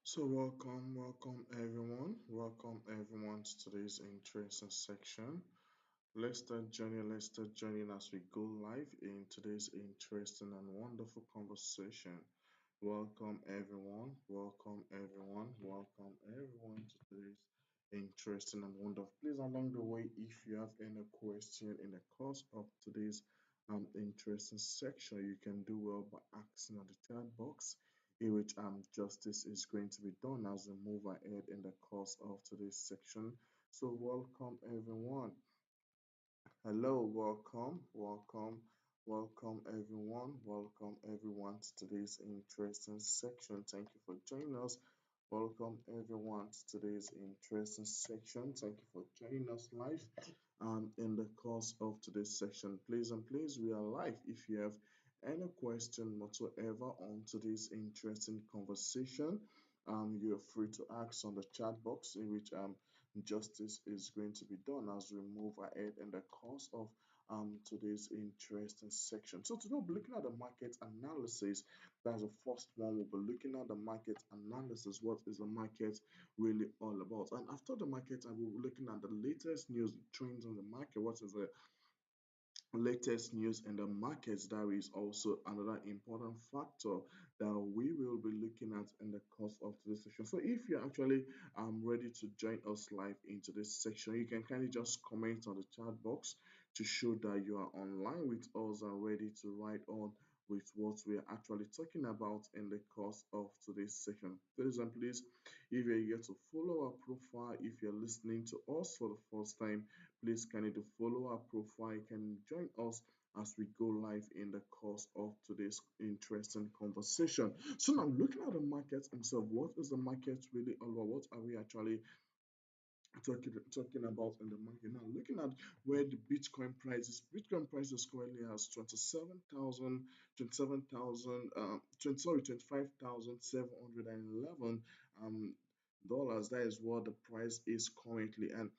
Welcome everyone to today's interesting section. Let's start journeying as we go live in today's interesting and wonderful conversation. Welcome everyone to today's interesting and wonderful. Please, along the way, if you have any question in the course of today's interesting section, you can do well by asking on the chat box, in which justice is going to be done as we move ahead in the course of today's section. So, welcome everyone. Hello, welcome everyone to today's interesting section. Thank you for joining us. Welcome everyone to today's interesting section. Thank you for joining us live in the course of today's section. Please, we are live. If you have any question whatsoever on today's interesting conversation, you're free to ask on the chat box, in which justice is going to be done as we move ahead in the course of today's interesting section. So today we'll be looking at the market analysis. That's the first one. We'll be looking at the market analysis. What is the market really all about? And after the market, I will be looking at the latest news trends in the market. What is the latest news in the markets? That is also another important factor that we will be looking at in the course of this session. So if you're actually ready to join us live into this section, you can kindly just comment on the chat box to show that you are online with us and ready to write on with what we are actually talking about in the course of today's session. Please, if you're here to follow our profile, if you're listening to us for the first time, please kindly to follow our profile. You can join us as we go live in the course of today's interesting conversation. So now looking at the market itself, what is the market really all about? What are we actually talking about in the market? Now looking at where the Bitcoin price is currently has 25,711 dollars. That is what the price is currently. And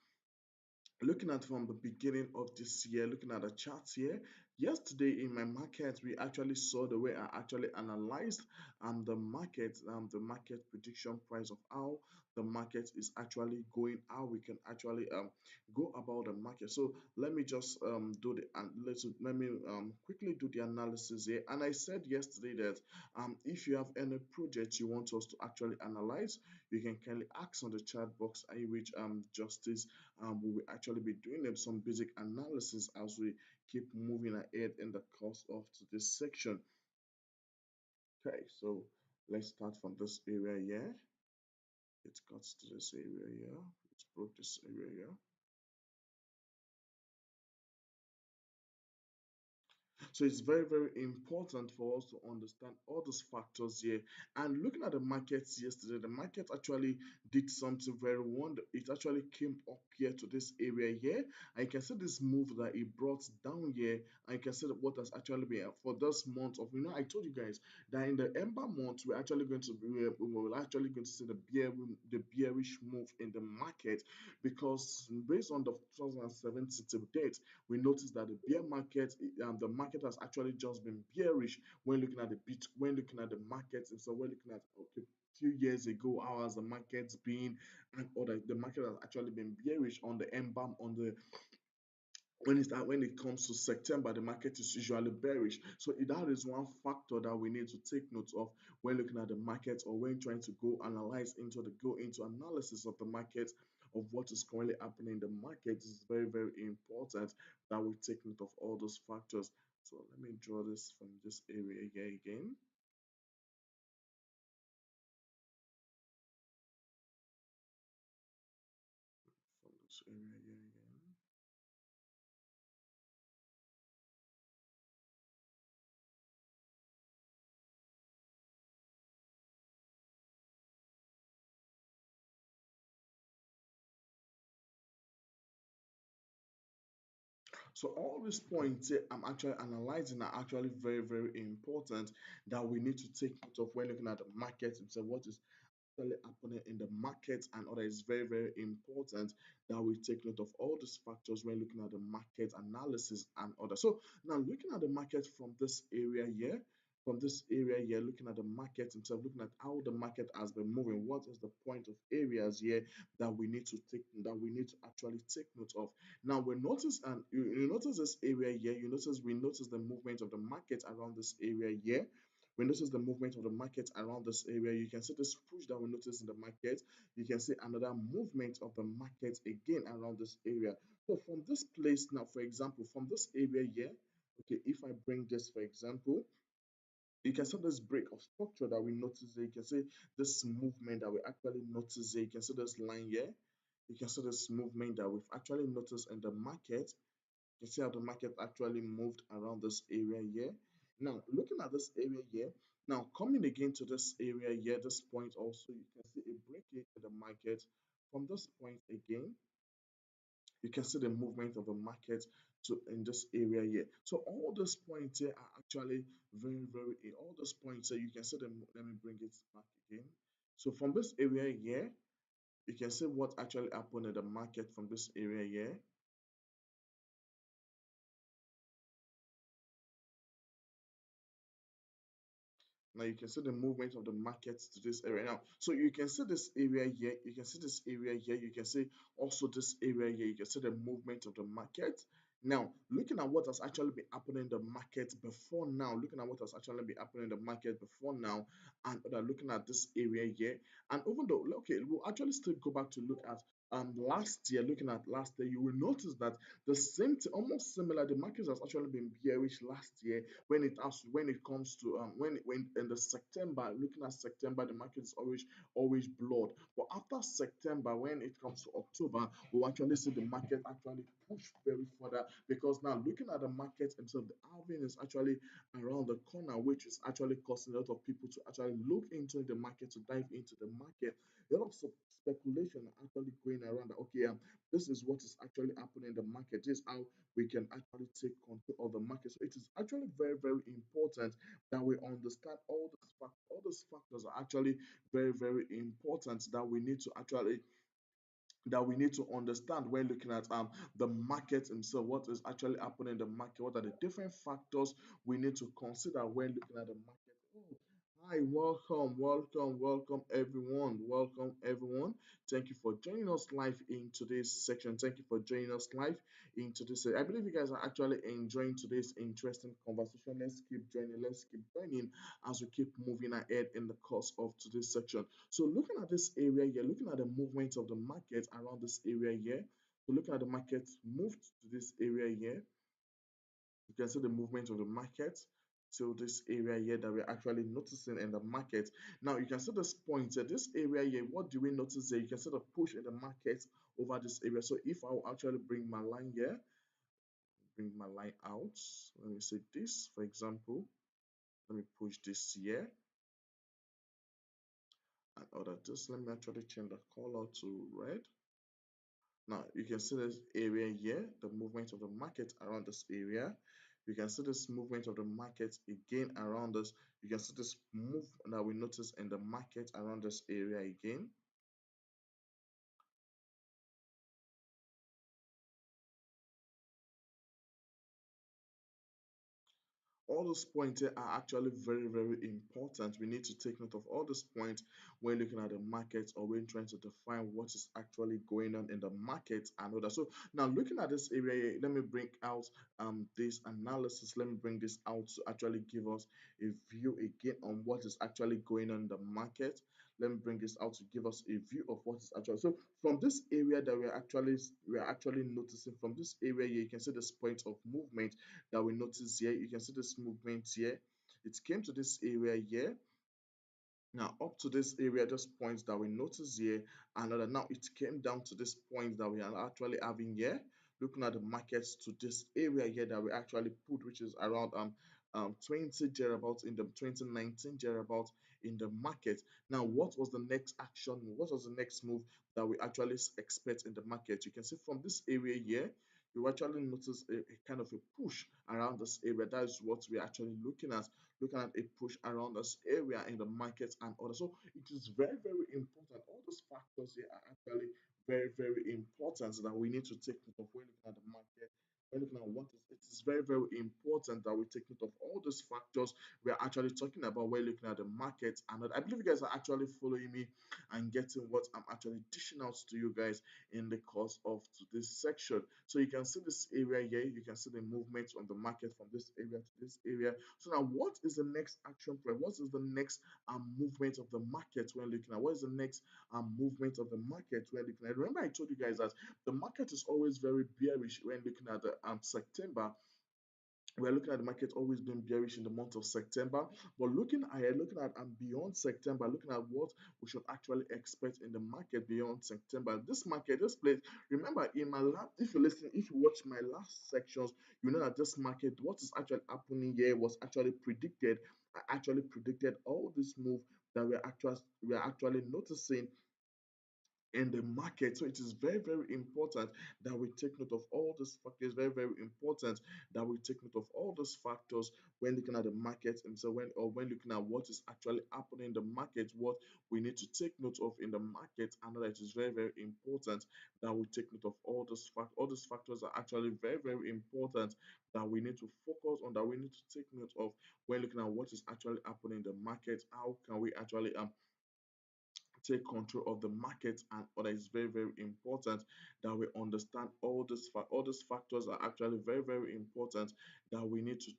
looking at from the beginning of this year, looking at the charts here, yesterday in my market, we actually saw the way I actually analyzed the market prediction price of how the market is actually going, how we can actually go about the market. So let me just do the and let me quickly do the analysis here. And I said yesterday that if you have any project you want us to actually analyze, you can kindly ask on the chat box, in which justice we will actually be doing them some basic analysis as we keep moving ahead in the course of this section. Okay, so let's start from this area here. It cuts to this area here. Let's broke this area here. So it's very important for us to understand all those factors here. And looking at the markets yesterday, the market actually did something very wonderful. It actually came up here to this area here. And you can see this move that it brought down here. And you can see that what has actually been for this month of, I told you guys that in the Ember month, we're actually going to be we're actually going to see the bearish move in the market, because based on the 2017 to date, we noticed that the bear market, the market has actually just been bearish when looking at the when looking at the markets. And so we're looking at, okay, few years ago, how has the markets been, and other the market has actually been bearish on the ember on the when it comes to September, the market is usually bearish. So that is one factor that we need to take note of when looking at the market, or when trying to go into analysis of the market, of what is currently happening in the market. It's very important that we take note of all those factors. So let me draw this from this area here again. From this area here again. So all these points here I'm actually analyzing are actually very important that we need to take note of when looking at the market itself. What is actually happening in the market and other is very important that we take note of all these factors when looking at the market analysis and other. So now looking at the market from this area here, from this area here, looking at the market himself, looking at how the market has been moving. What is the point of areas here that we need to actually take note of? Now we notice, and you notice this area here. We notice the movement of the market around this area here. We notice the movement of the market around this area. You can see this push that we notice in the market. You can see another movement of the market again around this area. So from this place now, for example, from this area here, okay, if I bring this for example, you can see this break of structure that we notice there. You can see this movement that we actually notice there. You can see this line here. You can see this movement that we've actually noticed in the market. You can see how the market actually moved around this area here. Now, looking at this area here, now coming again to this area here, this point also, you can see a breakage in the market from this point again. You can see the movement of the market to in this area here. So all these points here are actually all those points here, you can see them. Let me bring it back again. So from this area here, you can see what actually happened in the market from this area here. Now you can see the movement of the market to this area now. So you can see this area here, you can see this area here, you can see also this area here, you can see the movement of the market. Now, looking at what has actually been happening in the market before now, looking at what has actually been happening in the market before now, and looking at this area here, and even though, okay, we'll actually still go back to look at last year, looking at last year, you will notice that the same thing, almost similar, the market has actually been bearish last year when it comes to when in the September, looking at September, the market is always blood. But after September, when it comes to October, we'll actually see the market actually push very further, because now looking at the market themselves, the halving is actually around the corner, which is actually causing a lot of people to actually look into the market, to dive into the market. A lot of speculation are actually going around that, okay, this is what is actually happening in the market. This is how we can actually take control of the market. So it is actually very important that we understand all those factors are actually very important that we need to actually understand when looking at the market himself, what is actually happening in the market, what are the different factors we need to consider when looking at the market. Oh, hi, welcome everyone, thank you for joining us live in today's section. Thank you for joining us live in today's I believe you guys are actually enjoying today's interesting conversation. Let's keep joining as we keep moving ahead in the course of today's section. So looking at this area here, looking at the movement of the market around this area here, so looking at the market moved to this area here, you can see the movement of the market to this area here that we're actually noticing in the market. Now you can see this point here, this area here, what do we notice there? You can see the push in the market over this area. So if I will actually bring my line here, bring my line out, let me say this, for example, let me push this here and order this. Let me actually change the color to red. Now you can see this area here, the movement of the market around this area. You can see this movement of the market again around us. You can see this move that we notice in the market around this area again. All those points here are actually very important. We need to take note of all those points when looking at the market or when trying to define what is actually going on in the market and all that. So now looking at this area here, let me bring out this analysis. Let me bring this out to actually give us a view again on what is actually going on in the market. Let me bring this out to give us a view of what is actually. So from this area that we are actually noticing, from this area here, you can see this point of movement that we notice here. You can see this movement here. It came to this area here. Now up to this area, just points that we notice here, and now it came down to this point that we are actually having here. Looking at the markets to this area here that we actually put, which is around 20 thereabouts in the 2019 thereabouts in the market. Now, what was the next action? What was the next move that we actually expect in the market? You can see from this area here, you actually notice a kind of a push around this area. That is what we're actually looking at a push around this area in the market and other. So it is very important. All those factors here are actually very important that we need to take note of when looking at the market, when looking at what is, it is very, very important that we take note of all those factors we are actually talking about when looking at the market. And I believe you guys are actually following me and getting what I'm actually dishing out to you guys in the course of this section. So you can see this area here, you can see the movement on the market from this area to this area. So now what is the next action plan? What is the next movement of the market when looking at? What is the next movement of the market when looking at? Remember I told you guys that the market is always very bearish when looking at the September. We're looking at the market always being bearish in the month of September, but looking ahead, looking at and beyond September, looking at what we should actually expect in the market beyond September. This market, this place, remember in my last, if you listen, if you watch my last sections, you know that this market, what is actually happening here was actually predicted. I actually predicted all this move that we're actually noticing in the market. So it is very, very important that we take note of all these factors. Very, very important that we take note of all those factors when looking at the market. And so when looking at what is actually happening in the market, what we need to take note of in the market, and that it is very, very important that we take note of all those factors. All those factors are actually very, very important that we need to focus on, that we need to take note of when looking at what is actually happening in the market. How can we actually take control of the market, and what is very, very important that we understand all these factors are actually very, very important that we need to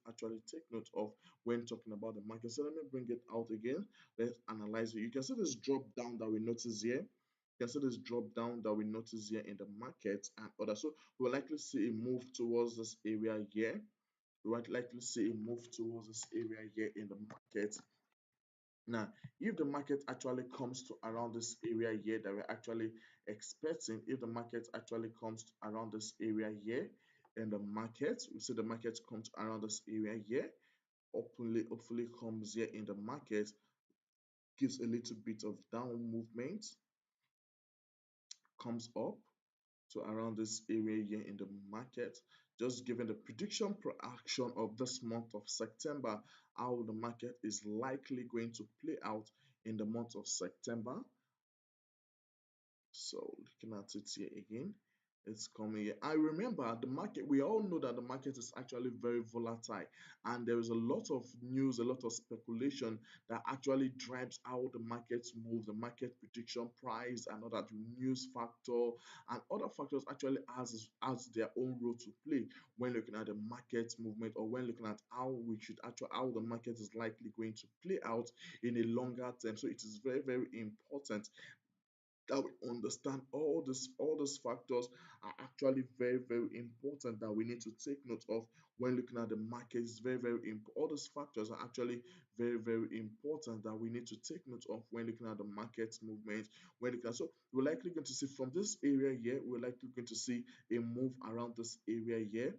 actually take note of when talking about the market. So let me bring it out again. Let's analyze it. You can see this drop down that we notice here. You can see this drop down that we notice here in the market and other. So we'll likely see a move towards this area here. We might likely see a move towards this area here in the market. Now, if the market actually comes to around this area here that we're actually expecting, if the market actually comes to around this area here in the market, we see the market comes around this area here, hopefully comes here in the market, gives a little bit of down movement, comes up to around this area here in the market, just given the prediction per action of this month of September, how the market is likely going to play out in the month of September. So looking at it here again, it's coming here. I remember the market, we all know that the market is actually very volatile, and there is a lot of news, a lot of speculation that actually drives how the markets move, the market prediction price, and all that news factor and other factors actually has their own role to play when looking at the market movement, or when looking at how the market is likely going to play out in a longer term. So it is very, very important that we understand all those factors are actually very, very important that we need to take note of when looking at the market. Is very, very important. All those factors are actually very, very important that we need to take note of when looking at the market movement. When looking at, so we're likely going to see from this area here, we're likely going to see a move around this area here.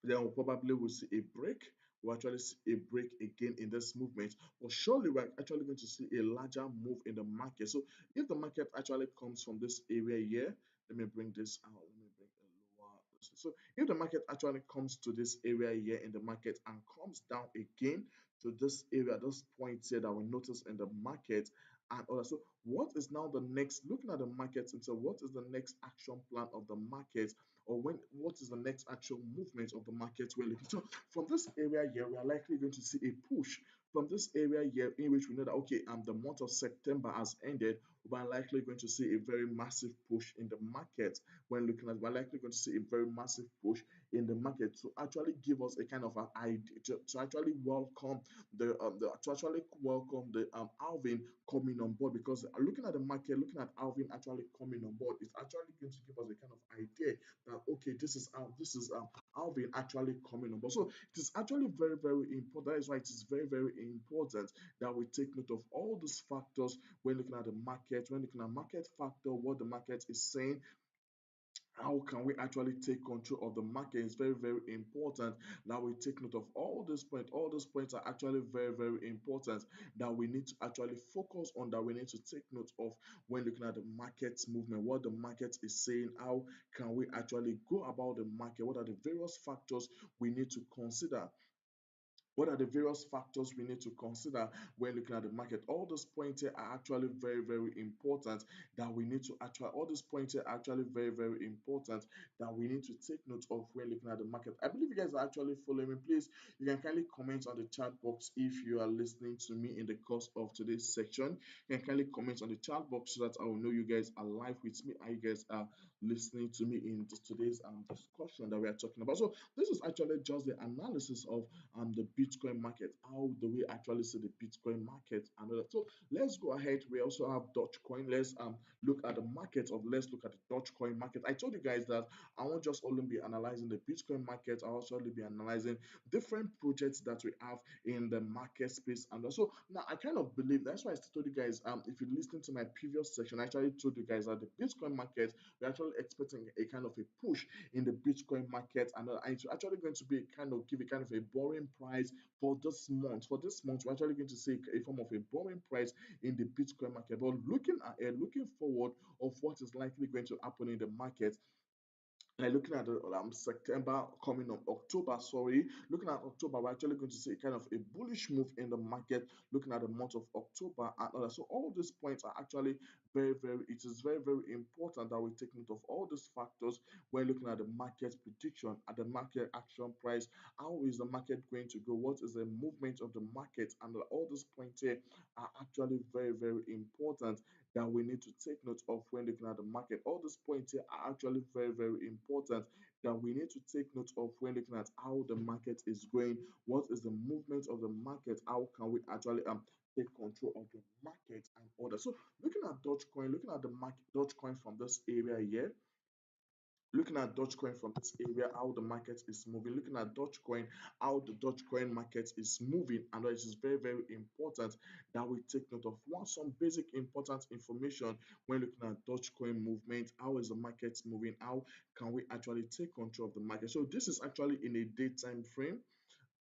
Then we probably will see a break. We'll actually see a break again in this movement, but surely we're actually going to see a larger move in the market. So if the market actually comes from this area here, let me bring this out. Let me bring a lower. So if the market actually comes to this area here in the market and comes down again to this area, this point here that we notice in the market and all that. So what is now the next, looking at the market, and so what is the next action plan of the market, or what is the next actual movement of the market we're looking? So from this area here, we are likely going to see a push from this area here, in which we know that okay, the month of September has ended. We're likely going to see a very massive push in the market. When looking at, we're likely going to see a very massive push in the market to actually give us a kind of an idea, to actually welcome the Alvin coming on board, because looking at the market, looking at Alvin actually coming on board, it's actually going to give us a kind of idea that okay, this is Alvin actually coming on board. So it is actually very, very important. That is why it is very, very important that we take note of all these factors when looking at the market, when looking at market factor, what the market is saying, how can we actually take control of the market. Is very, very important that we take note of all these points. All those points are actually very, very important that we need to actually focus on, that we need to take note of when looking at the market movement, what the market is saying, how can we actually go about the market, what are the various factors we need to consider What are the various factors we need to consider when looking at the market? All those points here are actually very, very important that we need to actually, all these points here are actually very, very important that we need to take note of when looking at the market. I believe you guys are actually following me. Please, you can kindly comment on the chat box if you are listening to me in the course of today's section. You can kindly comment on the chat box so that I will know you guys are live with me and you guys are listening to me in today's discussion that we are talking about. So this is actually just the analysis of the Bitcoin market, how do we actually see the Bitcoin market and all that. So let's go ahead. We also have Dogecoin. Let's look at the market of let's look at the Dogecoin market. I told you guys that I won't just only be analyzing the Bitcoin market, I'll also only be analyzing different projects that we have in the market space. And also now I kind of believe that's why I told you guys if you listen to my previous section, I actually told you guys that the Bitcoin market, we're actually expecting a kind of a push in the Bitcoin market, and it's actually going to be a kind of give a kind of a boring price for this month. For this month, we're actually going to see a form of a boring price in the Bitcoin market. But looking ahead, looking forward of what is likely going to happen in the market, like looking at the September coming up, October, sorry, looking at October, we're actually going to see kind of a bullish move in the market, looking at the month of October and other. So all these points are actually very, very, it is very, very important that we take note of all these factors when looking at the market prediction, at the market action price, how is the market going to go, what is the movement of the market, and all these points here are actually very, very important that we need to take note of when looking at the market. All these points here are actually very, very important that we need to take note of when looking at how the market is going, what is the movement of the market, how can we actually take control of the market and order. So looking at Dogecoin, looking at the market Dogecoin from this area here, looking at Dogecoin from this area, how the market is moving, looking at Dogecoin, how the Dogecoin market is moving, and it is very, very important that we take note of some basic important information when looking at Dogecoin movement. How is the market moving? How can we actually take control of the market? So this is actually in a daytime frame.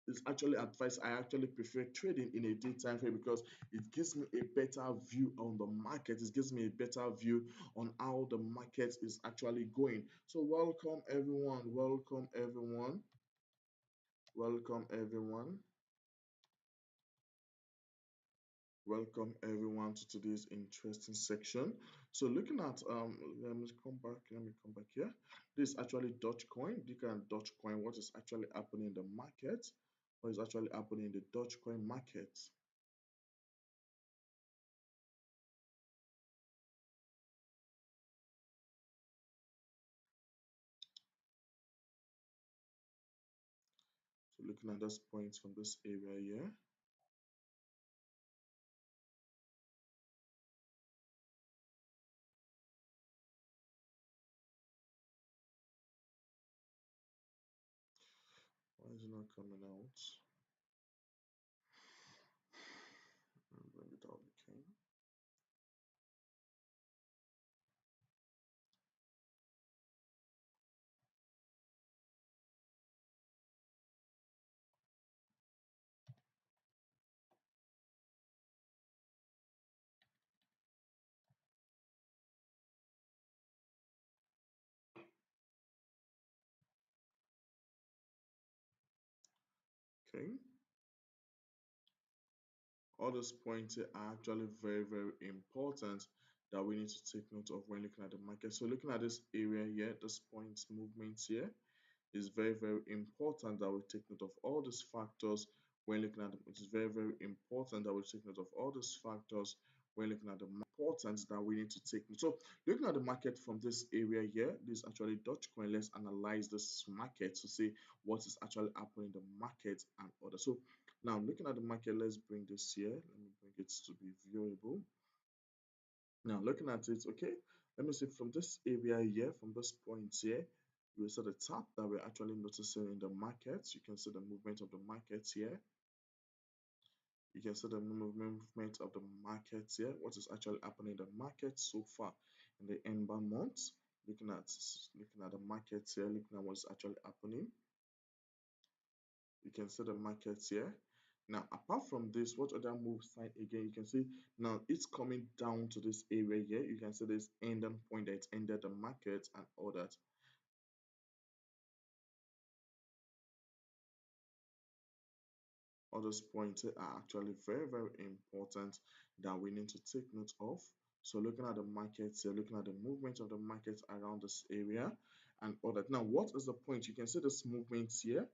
It's actually advice. I actually prefer trading in a daytime frame because it gives me a better view on the market. It gives me a better view on how the market is actually going. So welcome everyone, welcome everyone, welcome everyone, welcome everyone to today's interesting section. So looking at let me come back here. This is actually Dogecoin. Looking at Dogecoin, what is actually happening in the market? What is actually happening in the Dogecoin market? So looking at those points from this area here. Why is it not coming out? Bring it out again. Okay. All those points here are actually very, very important that we need to take note of when looking at the market. So looking at this area here, this points movements here is very, very important that we take note of all these factors when looking at them. It is very, very important that we take note of all these factors when looking at the importance that we need to take note. So looking at the market from this area here, this is actually Dogecoin. Let's analyze this market to see what is actually happening in the market and other. So now looking at the market, let's bring this here. Let me bring it to be viewable. Now looking at it, okay, let me see from this area here, from this point here, you will see the top that we're actually noticing in the markets. You can see the movement of the markets here. You can see the movement of the markets here. What is actually happening in the market so far in the Ember months? Looking at the markets here, looking at what's actually happening. You can see the markets here. Now, apart from this, what other moves side again? You can see now it's coming down to this area here. You can see this ending point that ended the market and all that. All those points here are actually very, very important that we need to take note of. So looking at the markets here, looking at the movement of the markets around this area and all that. Now, what is the point? You can see this movement here.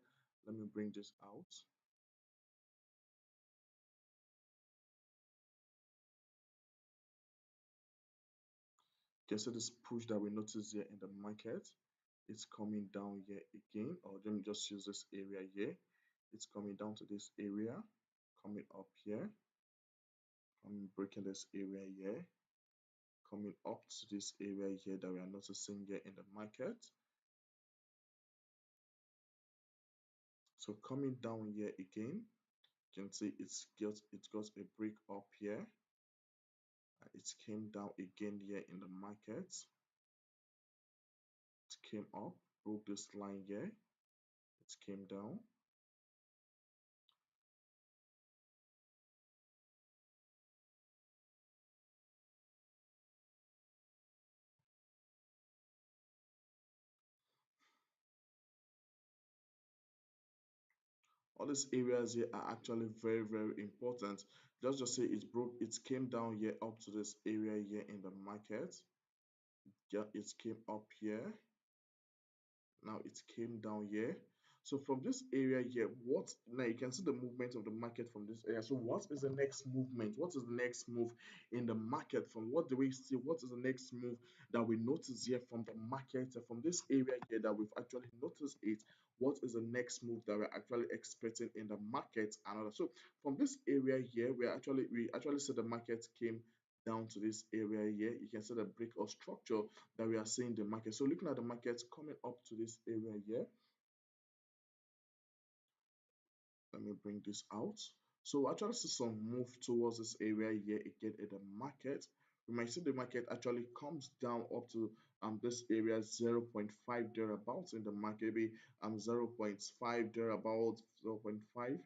Let me bring this out. You can see this push that we notice here in the market. It's coming down here again, or let me just use this area here. It's coming down to this area, coming up here. I'm breaking this area here, coming up to this area here that we are noticing here in the market. So coming down here again, you can see it got a break up here. It came down again here in the market. It came up, broke this line here. It came down. All these areas here are actually very, very important. Just say it broke, it came down here up to this area here in the market. Yeah, it came up here. Now it came down here. So from this area here, what now you can see the movement of the market from this area. So what is the next movement? What is the next move in the market? From what do we see? What is the next move that we notice here from the market from this area here that we've actually noticed it? What is the next move that we're actually expecting in the market? And so from this area here, we actually see the market came down to this area here. You can see the break of structure that we are seeing the market. So looking at the market coming up to this area here, let me bring this out. So we actually see some move towards this area here again in the market. We might see the market actually comes down up to this area 0.5 thereabouts in the market, maybe 0.5 thereabouts, 0.5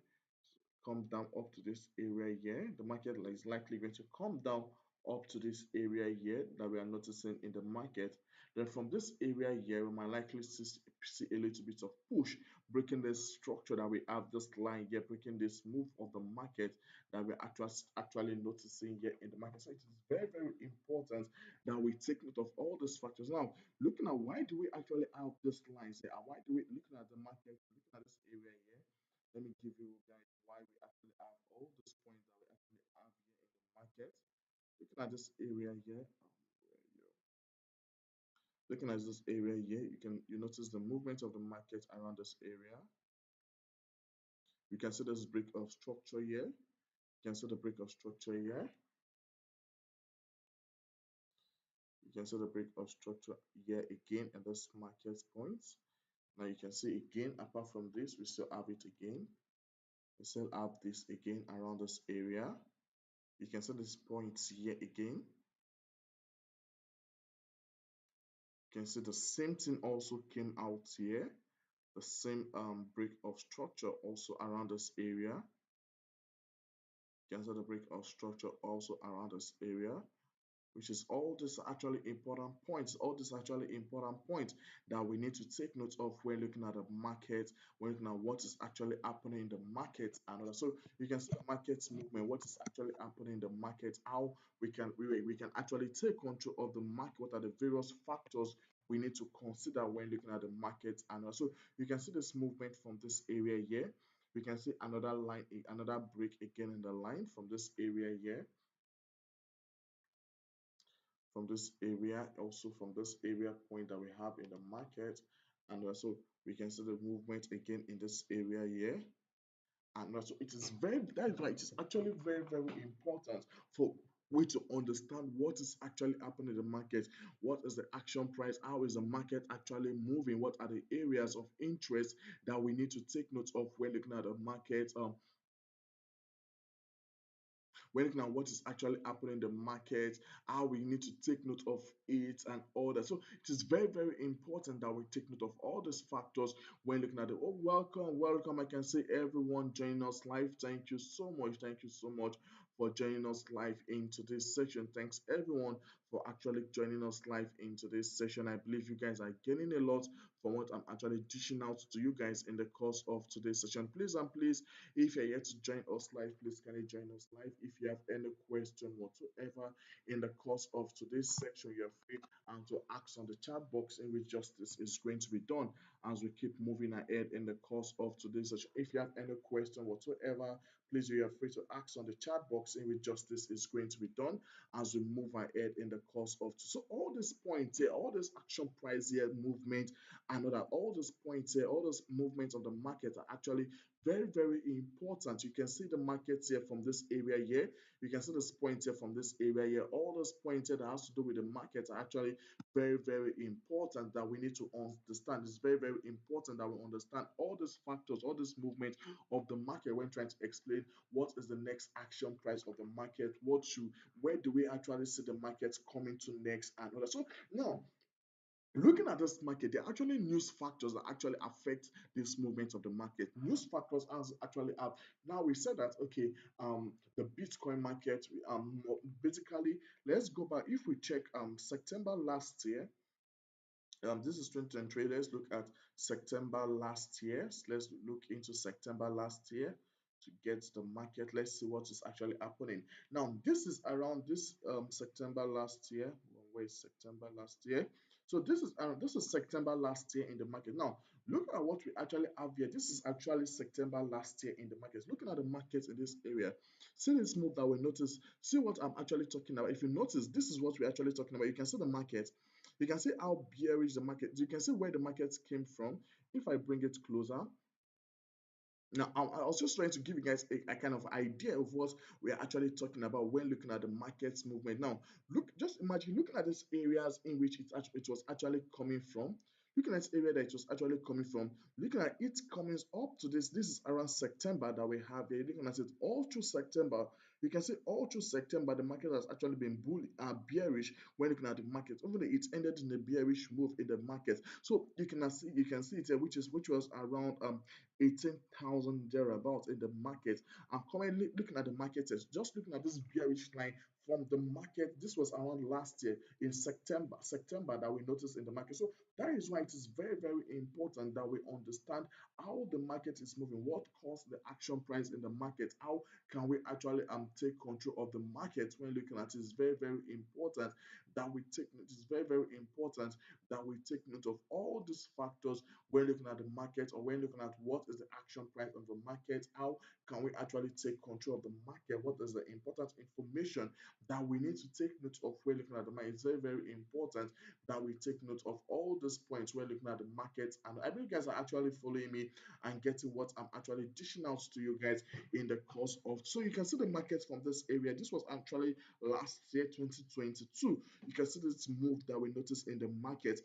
come down up to this area here. The market is likely going to come down up to this area here that we are noticing in the market. Then from this area here, we might likely see a little bit of push, breaking this structure that we have, this line here, breaking this move of the market that we're actually noticing here in the market. So it is very, very important that we take note of all these factors. Now, looking at why do we actually have this lines here? Why do we, looking at the market, looking at this area here, let me give you guys why we actually have all these points that we actually have here in the market. Looking at this area here, looking at this area here, you notice the movement of the market around this area. You can see this break of structure here. You can see the break of structure here. You can see the break of structure here again at this market points. Now you can see again, apart from this, we still have it again. We still have this again around this area. You can see this point here again. You can see the same thing also came out here. The same break of structure also around this area. You can see the break of structure also around this area, which is all these actually important points. All these actually important points that we need to take note of when looking at the market, when looking at what is actually happening in the market, and also you can see the market movement, what is actually happening in the market, how we can actually take control of the market, what are the various factors we need to consider when looking at the market, and also you can see this movement from this area here. We can see another line, another break again in the line from this area here, from this area, also from this area point that we have in the market, and also we can see the movement again in this area here. And also it is very, that is why it is actually very, very important for we to understand what is actually happening in the market, what is the action price, how is the market actually moving, what are the areas of interest that we need to take note of when looking at the market, when looking at what is actually happening in the market, how we need to take note of it and all that. So it is very, very important that we take note of all these factors when looking at it. Oh, welcome, welcome. I can see everyone joining us live. Thank you so much. Thank you so much for joining us live into this section. Thanks everyone for actually joining us live in today's session. I believe you guys are gaining a lot from what I'm actually dishing out to you guys in the course of today's session. Please and please, if you're yet to join us live, please can you join us live? If you have any question whatsoever in the course of today's section, you're free and to ask on the chat box in which justice is going to be done as we keep moving ahead in the course of today's session. If you have any question whatsoever, please you are free to ask on the chat box in which justice is going to be done as we move ahead in the course of. So all these points here, all this action price here movement, and all those points here, all those movements of the market are actually very, very important. You can see the markets here from this area here. You can see this point here from this area here. All those points here that has to do with the market are actually very, very important that we need to understand. It's very, very important that we understand all these factors, all this movement of the market when trying to explain what is the next action price of the market, where do we actually see the markets coming to next and all that. So now looking at this market, there are actually news factors that actually affect this movement of the market. News factors as actually have now we said that okay, the Bitcoin market, basically let's go back. If we check September last year, this is 2023. Let's look at September last year. Let's look into September last year to get the market. Let's see what is actually happening. Now, this is around this September last year. Where is September last year? So this is September last year in the market. Now, look at what we actually have here. This is actually September last year in the market. Looking at the market in this area, see this move that we notice. See what I'm actually talking about. If you notice, this is what we're actually talking about. You can see the market. You can see how bearish the market. You can see where the market came from. If I bring it closer, now, I was just trying to give you guys a kind of idea of what we are actually talking about when looking at the market's movement. Now, just imagine looking at these areas in which it was actually coming from. Looking at this area that it was actually coming from, looking at it coming up to this is around September that we have here. Looking at it all through September, you can see all through September the market has actually been bearish when looking at the market. Even though it ended in a bearish move in the market, so you can see it here, which was around 18,000 thereabouts in the market. I'm currently looking at the market, just looking at this bearish line from the market. This was around last year in September that we noticed in the market. So that is why it is very, very important that we understand how the market is moving, what caused the action price in the market, how can we actually take control of the market when looking at it. Is very, very important that we take note. It's very, very important that we take note of all these factors when looking at the market, or when looking at what is the action price of the market, how can we actually take control of the market, what is the important information that we need to take note of when looking at the market. It's very, very important that we take note of all these points when looking at the market. And I believe you guys are actually following me and getting what I'm actually dishing out to you guys in the course of. So you can see the market from this area. This was actually last year, 2022. You can see this move that we noticed in the market.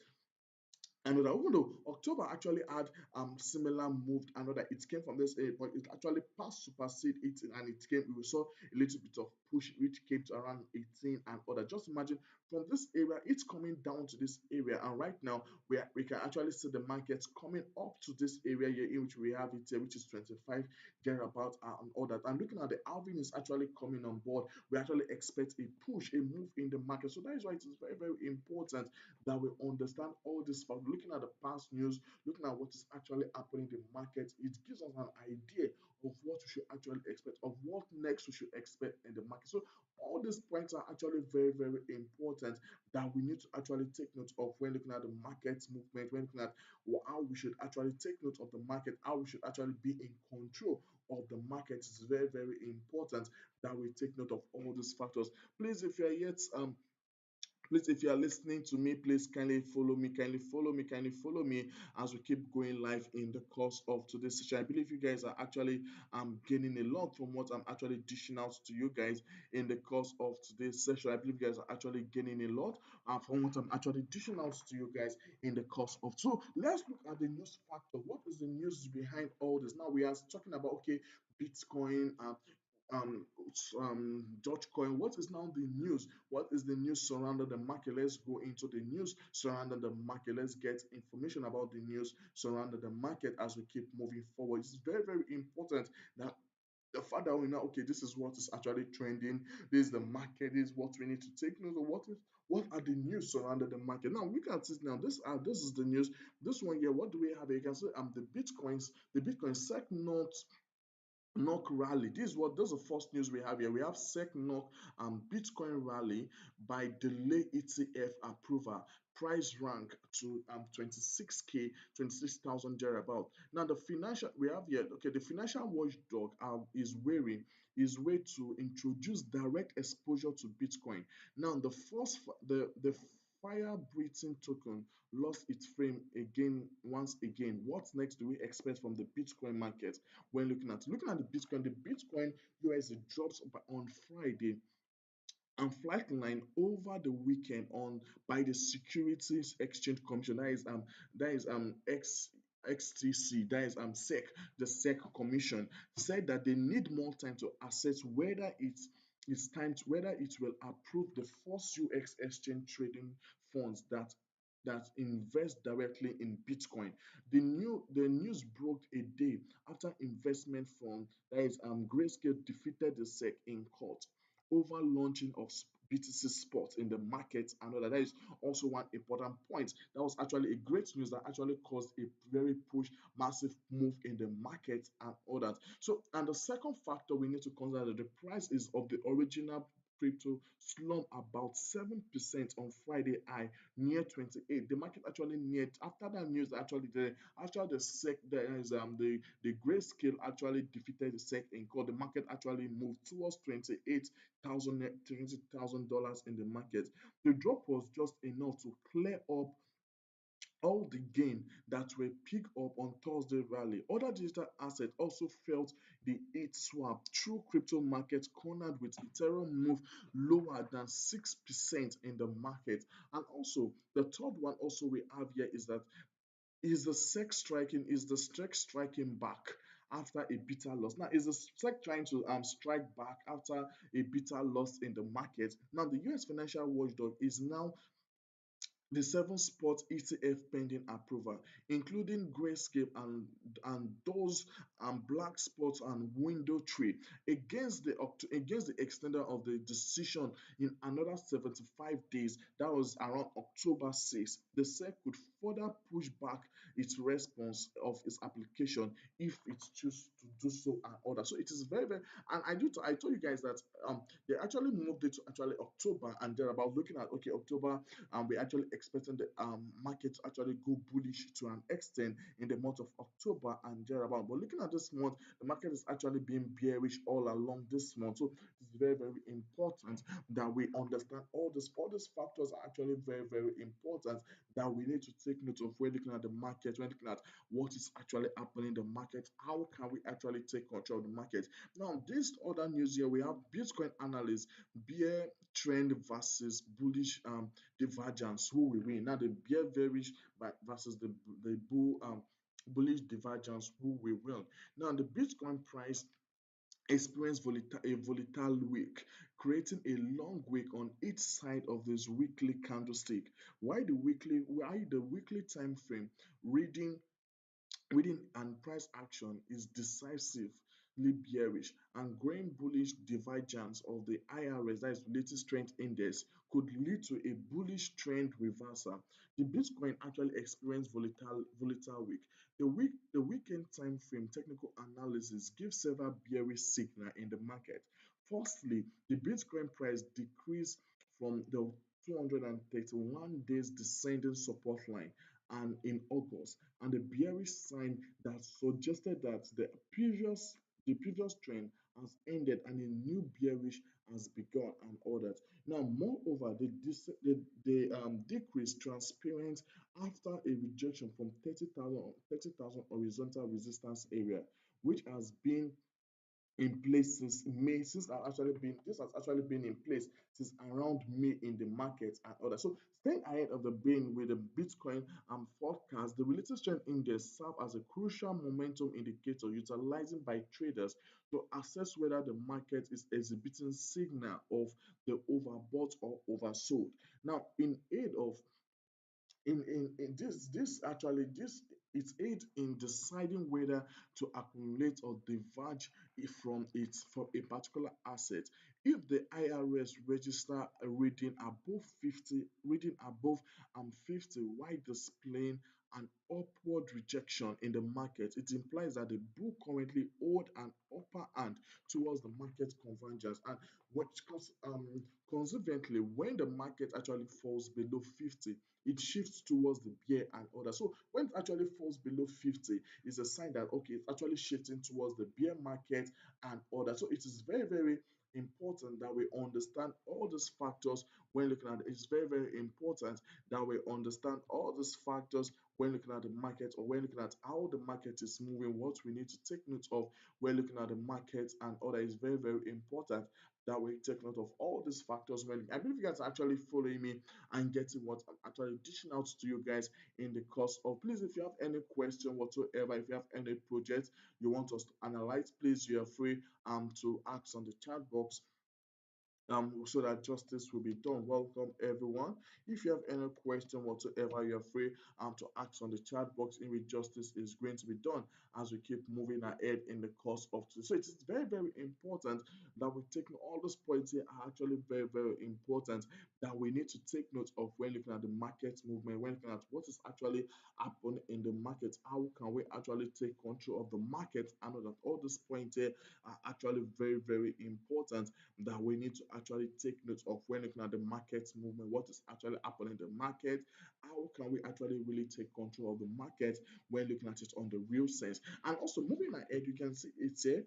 Another, even though October actually had similar move, another it came from this area, but it actually passed supersede it, and it came. We saw a little bit of push, which came to around 18 and other. Just imagine from this area, it's coming down to this area, and right now we can actually see the markets coming up to this area here, in which we have it here, which is 25 thereabout and all that. And looking at the Alvin is actually coming on board. We actually expect a push, a move in the market. So that is why it is very, very important that we understand all this from looking at the past news, looking at what is actually happening in the market. It gives us an idea of what we should actually expect, of what next we should expect in the market. So all these points are actually very, very important that we need to actually take note of when looking at the market movement, when looking at how we should actually take note of the market, how we should actually be in control of the market. It's very, very important that we take note of all these factors. Please, if you are yet please, if you are listening to me, please kindly follow me, kindly follow me, kindly follow me as we keep going live in the course of today's session. I believe you guys are actually gaining a lot from what I'm actually dishing out to you guys in the course of today's session. I believe you guys are actually gaining a lot from what I'm actually dishing out to you guys in the course of. So let's look at the news factor. What is the news behind all this? Now we are talking about okay, Bitcoin, um Dogecoin. What is now the news? What is the news surrounding the market? Let's go into the news surrounding the market. Let's get information about the news surrounding the market as we keep moving forward. It's very, very important that The fact that we know, okay, this is what is actually trending, this is the market, this is what we need to take note of, what are the news surrounding the market. Now look at it now. This is the news. This one here, what do we have here? You can see the Bitcoin sec notes NOC rally. This is the first news we have here. We have SEC NOC Bitcoin rally by delay ETF approval. Price rank to 26K, 26,000 thereabout. Now the financial we have here, okay, the financial watchdog is way to introduce direct exposure to Bitcoin. Now the fire breathing token lost its frame again once again. What next do we expect from the Bitcoin market? When looking at the Bitcoin USD drops on Friday and Flightline over the weekend on by the Securities Exchange Commission. That is XTC, that is SEC, the SEC Commission said that they need more time to assess whether it will approve the first UX exchange trading funds that invest directly in Bitcoin. The news broke a day after investment fund, that is Grayscale, defeated the SEC in court over launching of BTC Spot in the market and all that. That is also one important point. That was actually a great news that actually caused a very massive move in the market and all that. So, and the second factor we need to consider that the price is of the original crypto slump about 7% on Friday high near 28. The market actually neared after that news. Actually, after the SEC, there is the grayscale actually defeated the SEC in court. The market actually moved towards 28,000 $20,000 in the market. The drop was just enough to clear up all the gain that were picked up on Thursday rally. Other digital assets also felt the heat swap through crypto markets cornered with Ethereum move lower than 6% in the market. And also the third one also we have here is that is the SEC striking back after a bitter loss. Now, is the SEC trying to strike back after a bitter loss in the market? Now, the US financial watchdog is now the seven spot ETF pending approval, including grayscale and those black spots and window trade against the extender of the decision in another 75 days. That was around October 6th. The SEC could further push back its response of its application if it chooses to do so and order. So it is very, very, and I told you guys that they actually moved it to actually October, and they're about looking at, okay, October, and we're actually expecting the market to actually go bullish to an extent in the month of October and thereabout. But looking at this month, the market is actually being bearish all along this month. So it's very, very important that we understand all this. All these factors are actually very, very important that we need to take note of when looking at the market, when looking at what is actually happening in the market. How can we actually take control of the market? Now, this other news here, we have Bitcoin analysts, bear trend versus bullish divergence. Who will win? Now, the bear bearish versus the bullish divergence. Who will win? Now, the Bitcoin price experienced a volatile week, creating a long wick on each side of this weekly candlestick. Why the weekly time frame reading Reading and price action is decisively bearish, and growing bullish divergence of the IRS, that is latest strength index, could lead to a bullish trend reversal. The Bitcoin actually experienced volatile week. The weekend time frame technical analysis gives several bearish signal in the market. Firstly, the Bitcoin price decreased from the 231 days descending support line and in August, and the bearish sign that suggested that the previous trend has ended and a new bearish has begun and all that. Now, moreover, the decrease transparent after a rejection from 30,000 horizontal resistance area, which has been in place since May. This has actually been in place since around May in the market and other. So staying ahead of the brain with the Bitcoin forecast, the relative strength index serve as a crucial momentum indicator utilizing by traders to assess whether the market is exhibiting signal of the overbought or oversold. Now, in this actually this it aids in deciding whether to accumulate or diverge from a particular asset. If the IRS register a reading above 50, reading above 50 while displaying an upward rejection in the market, it implies that the bull currently hold an upper hand towards the market convergence. And consequently, when the market actually falls below 50, it shifts towards the bear and order. So when it actually falls below 50, it's a sign that okay, it's actually shifting towards the bear market and order. So it is very, very important that we understand all these factors when looking at it. It's very, very important that we understand all these factors when looking at the market or when looking at how the market is moving, what we need to take note of when looking at the market and order is very, very important that we take note of all these factors. When I believe you guys are actually following me and getting what I'm actually dishing out to you guys in the course of. Please, if you have any question whatsoever, if you have any project you want us to analyze, please you are free to ask on the chat box so that justice will be done. Welcome everyone. If you have any question whatsoever, you're free to ask on the chat box in which justice is going to be done as we keep moving ahead in the course of today. So it is very, very important that we take all those points here are actually very, very important that we need to take note of when looking at the market movement, when looking at what is actually happening in the market, how can we actually take control of the market. I know that all these points here are actually very, very important that we need to actually take note of when looking at the market movement, what is actually happening in the market, how can we actually really take control of the market when looking at it on the real sense. And also moving ahead, you can see it's here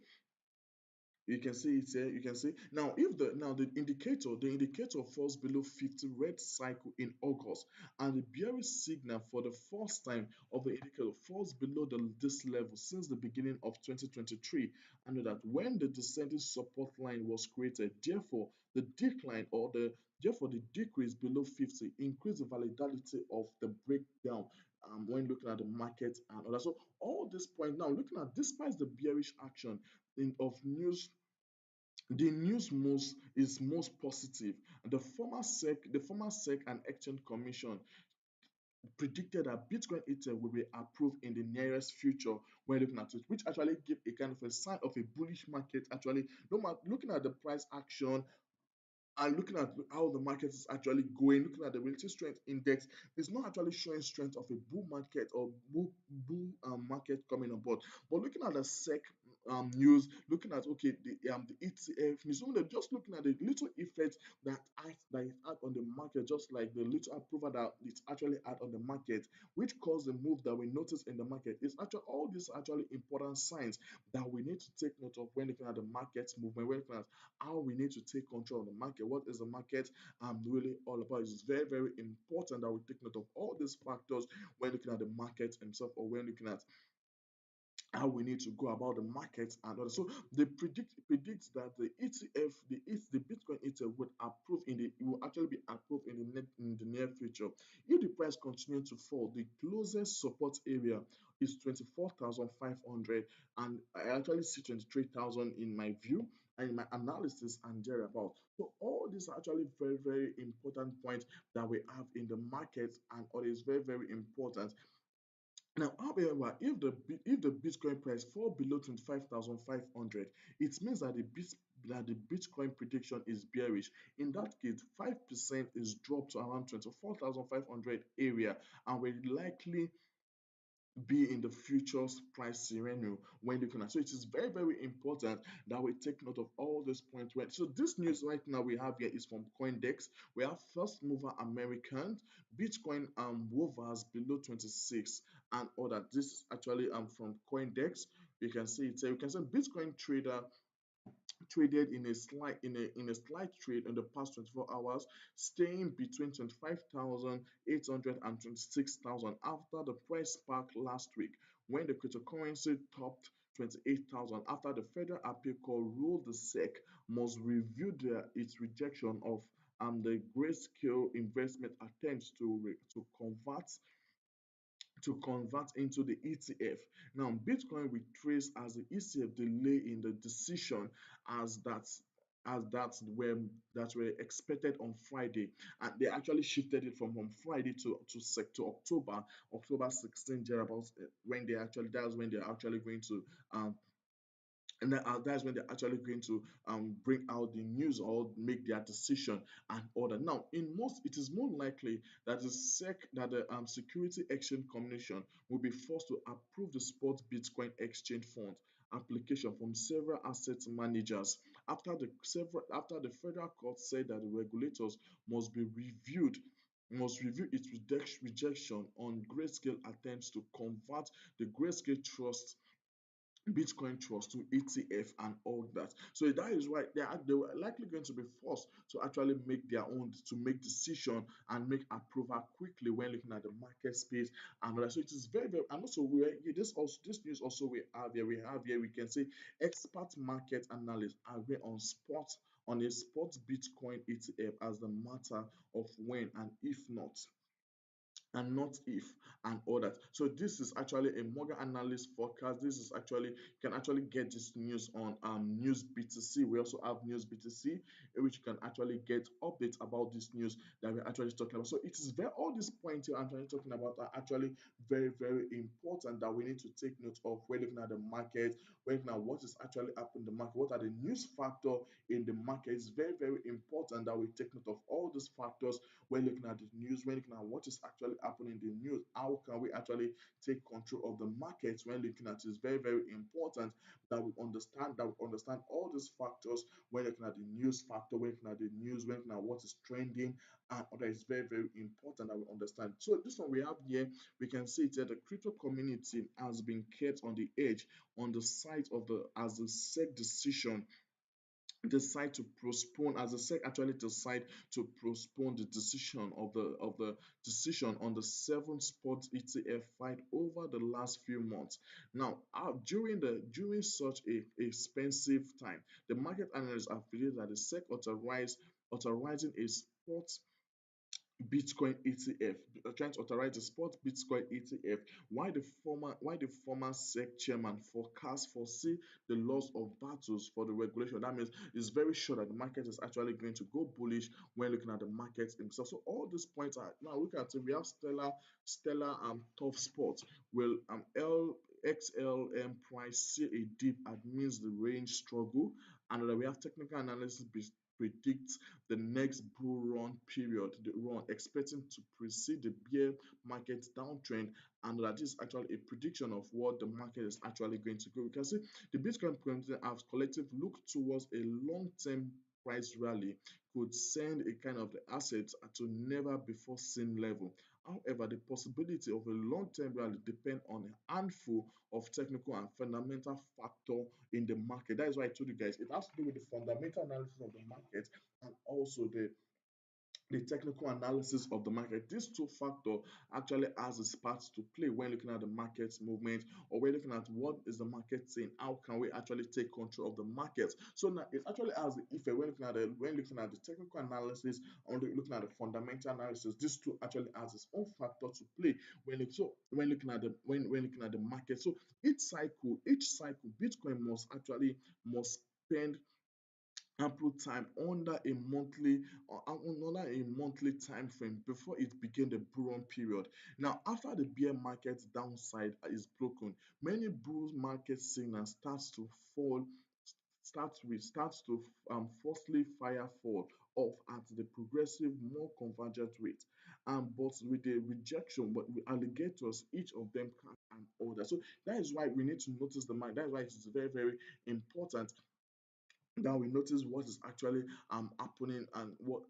you can see it here. You can see now if the indicator falls below 50 red cycle in August, and the bearish signal for the first time of the indicator falls below this level since the beginning of 2023. I know that when the descending support line was created, therefore the decrease below 50 increased the validity of the breakdown when looking at the market and other. So all this point now looking at despite the bearish action of news, the news most is most positive. The former SEC and Exchange Commission predicted that Bitcoin ETF will be approved in the nearest future when looking at it, which actually give a kind of a sign of a bullish market. Actually, no matter looking at the price action and looking at how the market is actually going, looking at the relative strength index, it's not actually showing strength of a bull market or bull market coming on board. But looking at the SEC news, looking at okay the ETF news, so they're just looking at the little effect that it had on the market, just like the little approval that it actually had on the market, which caused the move that we noticed in the market. It's actually all these actually important signs that we need to take note of when looking at the market movement, when looking at how we need to take control of the market. What is the market really all about? It's very, very important that we take note of all these factors when looking at the market himself or when looking at how we need to go about the market and all. So they predicts that the ETF, the Bitcoin ETF would approve in the it will actually be approved in the near future. If the price continues to fall, the closest support area is 24,500, and I actually see 23,000 in my view and in my analysis and thereabout. So all these are actually very, very important points that we have in the market, and all is very, very important. Now, however, if the Bitcoin price fall below 25,500, it means that the Bitcoin prediction is bearish. In that case, 5% is dropped to around 24,500 area, and will likely be in the futures price scenario when looking at. So it is very, very important that we take note of all these points. Right. So this news right now we have here is from CoinDex. We have first mover American Bitcoin hovers below 26 and other. This is actually from CoinDex. You can see it. So you can see Bitcoin trader traded in a slight trade in the past 24 hours, staying between 25,800 and 26,000 after the price spark last week when the cryptocurrency topped 28,000 after the Federal Appeal Court ruled the SEC must review its rejection of the grayscale investment attempts to convert into the ETF. Now, Bitcoin will trace as the ETF delay in the decision as that as that were expected on Friday, and they actually shifted it from on Friday to October 16 thereabouts, when they actually that's when they're actually going to um that's when they're actually going to bring out the news or make their decision and order. Now, it is more likely that the Security Exchange Commission will be forced to approve the spot Bitcoin exchange fund application from several asset managers after the federal court said that the regulators must be reviewed must review its rejection on Grayscale attempts to convert the Grayscale Trust Bitcoin Trust to ETF and all that. So that is why they were likely going to be forced to actually make their own to make decision and make approval quickly when looking at the market space and all that. So it is very very, and also this news also we can say expert market analysts agree on a spot Bitcoin ETF as the matter of when and if not and not if and all that. So this is actually a Morgan analyst forecast. This is actually you can actually get this news on News BTC. We also have News BTC, which you can actually get updates about this news that we're actually talking about. So it is very all these points here I'm actually talking about are actually very very important that we need to take note of. We're looking at the market, we're looking at what is actually happening in the market, what are the news factor in the market. It's very very important that we take note of all these factors. We're looking at the news, we're looking at what is actually happening in the news. How can we actually take control of the markets when looking at it? It's very, very important that we understand all these factors. We're looking at the news factor, we're looking at the news, we're looking at what is trending, and that is very, very important that we understand. So this one we have here, we can see that the crypto community has been kept on the edge on the side of the as the SEC decision decide to postpone as the SEC actually decide to postpone the decision on the seven spot ETF fight over the last few months. Now, during such a expensive time, the market analysts have predicted that the SEC authorizing a spot Bitcoin ETF, trying to authorize the spot Bitcoin ETF. Why the former SEC chairman foresee the loss of battles for the regulation. That means it's very sure that the market is actually going to go bullish when looking at the market himself. So all these points are now look at it. We have stellar tough spots. Will XLM price see a dip amidst the range struggle? And then we have technical analysis predicts the next bull run period, the run expecting to precede the bear market downtrend, and that is actually a prediction of what the market is actually going to go. We can see the Bitcoin community has collective look towards a long-term price rally could send a kind of the assets to never before seen level. However, the possibility of a long-term rally depend on a handful of technical and fundamental factor in the market. That is why I told you guys it has to do with the fundamental analysis of the market and also the technical analysis of the market. These two factors actually has its parts to play when looking at the market movement or when looking at what is the market saying. How can we actually take control of the market? So now it actually has the effect when looking at the technical analysis or looking at the fundamental analysis. These two actually has its own factor to play when looking at the market. So each cycle, Bitcoin must spend ample time under a monthly time frame before it begin the bull run period. Now, after the bear market downside is broken, many bull market signals starts to forcefully fire fall off at the progressive more convergent rate, but with the rejection but with alligators each of them can and order. So that is why we need to notice the market. That is why it is very very important that we notice what is actually happening and what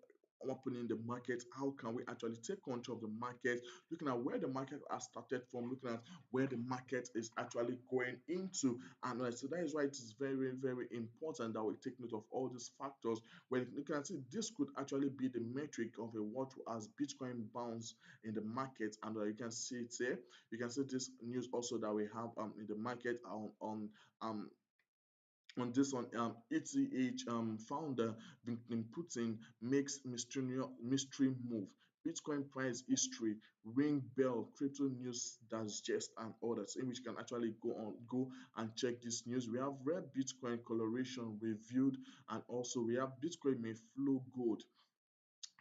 happening in the market. How can we actually take control of the market? Looking at where the market has started from, looking at where the market is actually going into, and so that is why it is very very important that we take note of all these factors. When you can see this could actually be the metric of a what as Bitcoin bounce in the market, and you can see it here. You can see this news also that we have in the market um on this one, ETH founder Vladimir Putin makes mystery move. Bitcoin price history, ring bell, crypto news digest, and others, in which you can actually go and check this news. We have rare Bitcoin coloration reviewed, and also we have Bitcoin may flow gold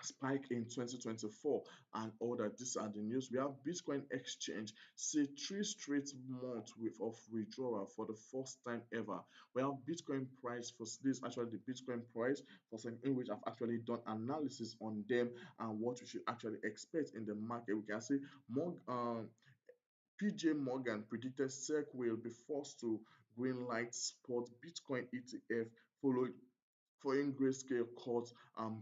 spike in 2024 and all that. These are the news. We have Bitcoin exchange see three straight months with of withdrawal for the first time ever. We have Bitcoin price for this, actually the Bitcoin price for some, in which I've actually done analysis on them and what we should actually expect in the market. We can see more PJ Morgan predicted SEC will be forced to green light spot Bitcoin ETF followed following grayscale court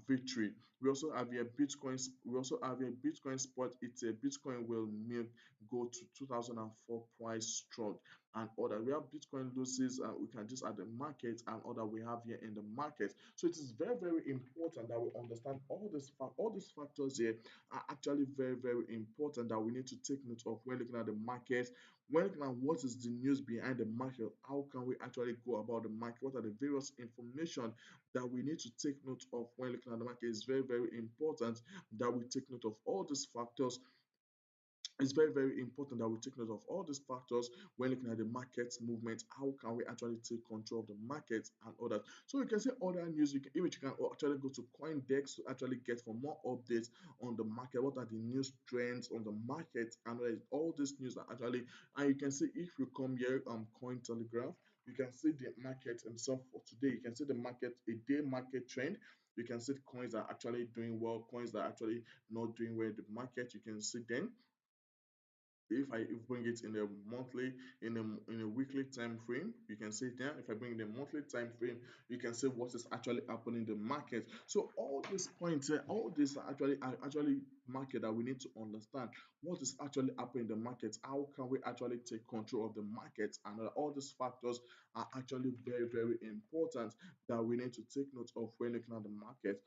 victory. We also have a Bitcoin. We also have a Bitcoin spot. It's a Bitcoin will milk go to 2004 price strong and other. We have Bitcoin losses. We can just add the market and other we have here in the market. So it is very very important that we understand all these factors here are actually very very important that we need to take note of when looking at the market. When looking at what is the news behind the market, how can we actually go about the market? What are the various information that we need to take note of when looking at the market? Is very, very important that we take note of all these factors. It's very, very important that we take note of all these factors when looking at the market movement. How can we actually take control of the market and all that? So you can see other news. You can actually go to CoinDex to actually get for more updates on the market. What are the news trends on the market and all these news are actually. And you can see if you come here Coin Telegraph, you can see the market itself for today. You can see the market a day market trend. You can see the coins that are actually doing well, coins that are actually not doing well in the market. You can see them if I bring it in a monthly, in a weekly time frame, you can see there. If I bring the monthly time frame, you can see what is actually happening in the market. So all these points here, all these are actually market that we need to understand what is actually happening in the market. How can we actually take control of the market? And all these factors are actually very very important that we need to take note of when looking at the market.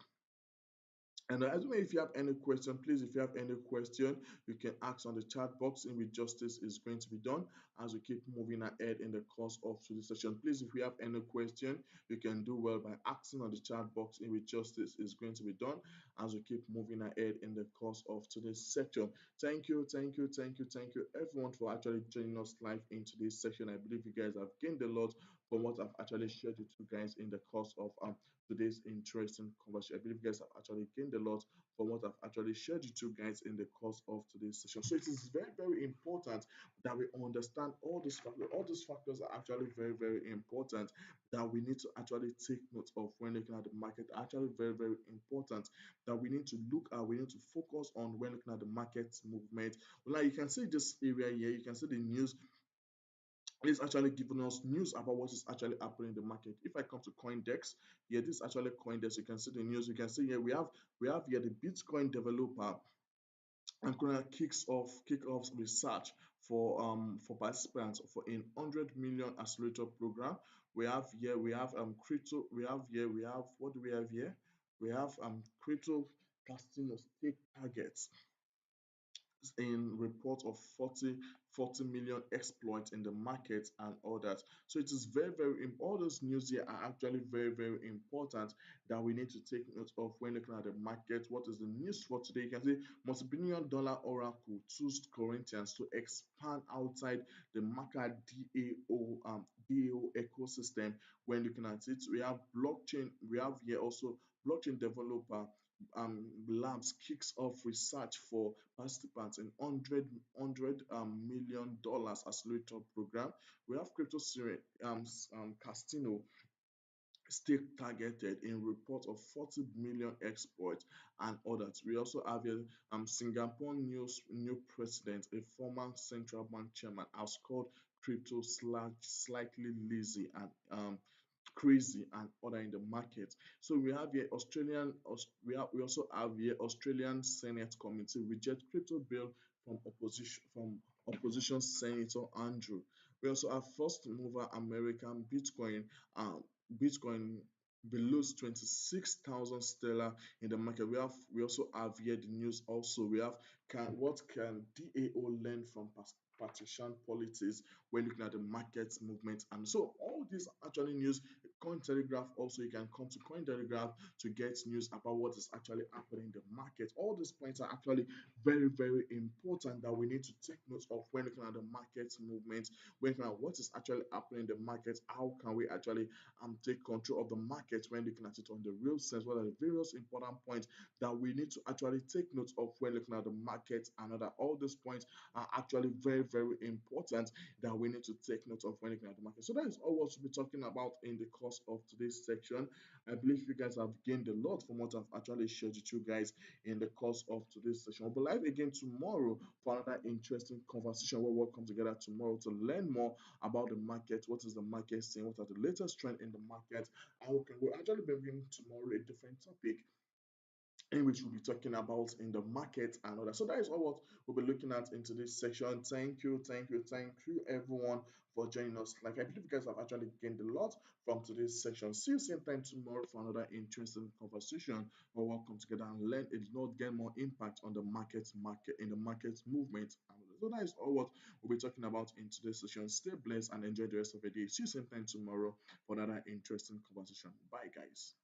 And I don't know if you have any question, please, if you have any question, you can ask on the chat box in which justice is going to be done as we keep moving ahead in the course of today's session. Please, if you have any question, you can do well by asking on the chat box in which justice is going to be done as we keep moving ahead in the course of today's section. Thank you, thank you, thank you, thank you, everyone, for actually joining us live in today's session. I believe you guys have gained a lot from what I've actually shared with you guys in the course of today's interesting conversation. I believe you guys have actually gained a lot from what I've actually shared with you guys in the course of today's session. So it is very, very important that we understand all these factors. All these factors are actually very, very important that we need to actually take note of when looking at the market. Actually, very, very important that we need to look at, we need to focus on when looking at the market movement. Like you can see this area here, you can see the news is actually giving us news about what is actually happening in the market. If I come to CoinDex, here this is actually CoinDex. You can see the news. You can see here we have here the Bitcoin developer and currently kick off research for participants for in 100 million accelerator program. We have crypto. We have what do we have here? We have crypto casino stake targets in report of 40 million exploits in the market and all that. So it is very, very all those news here are actually very, very important that we need to take note of when looking at the market. What is the news for today? You can see multi-billion dollar oracle choose Corinthians to expand outside the market DAO ecosystem. When looking at it, we have blockchain, we have here also blockchain developer labs kicks off research for participants in 100 million dollars accelerator program. We have Castino stake targeted in report of 40 million exploits and others. We also have a Singapore new president, a former central bank chairman, has called crypto slightly lazy and crazy and other in the market. So we have here we also have here Australian Senate committee reject crypto bill from opposition Senator Andrew. We also have first mover American Bitcoin below 26,000 stellar in the market. We also have here the news also. We have what can DAO learn from partisan politics when looking at the market movement, and so all these actually news Cointelegraph also, you can come to Cointelegraph to get news about what is actually happening in the market. All these points are actually very, very important that we need to take note of when looking at the market movement, when looking at what is actually happening in the market, how can we actually take control of the market when looking at it on the real sense, what are the various important points that we need to actually take note of when looking at the market, and that all these points are actually very, very important that we need to take note of when looking at the market. So that is all what we'll be talking about in the course of today's section. I believe you guys have gained a lot from what I've actually shared with you guys in the course of today's session. We'll be live again tomorrow for another interesting conversation where we'll come together tomorrow to learn more about the market. What is the market saying? What are the latest trends in the market? How can we actually bring tomorrow a different topic in which we'll be talking about in the market and all that. So that is all what we'll be looking at in today's section. Thank you, everyone for joining us. Like I believe you guys have actually gained a lot from today's section. See you same time tomorrow for another interesting conversation. We'll work come together and learn it not get more impact on the market in the market movement. So that is all what we'll be talking about in today's session. Stay blessed and enjoy the rest of the day. See you same time tomorrow for another interesting conversation. Bye guys.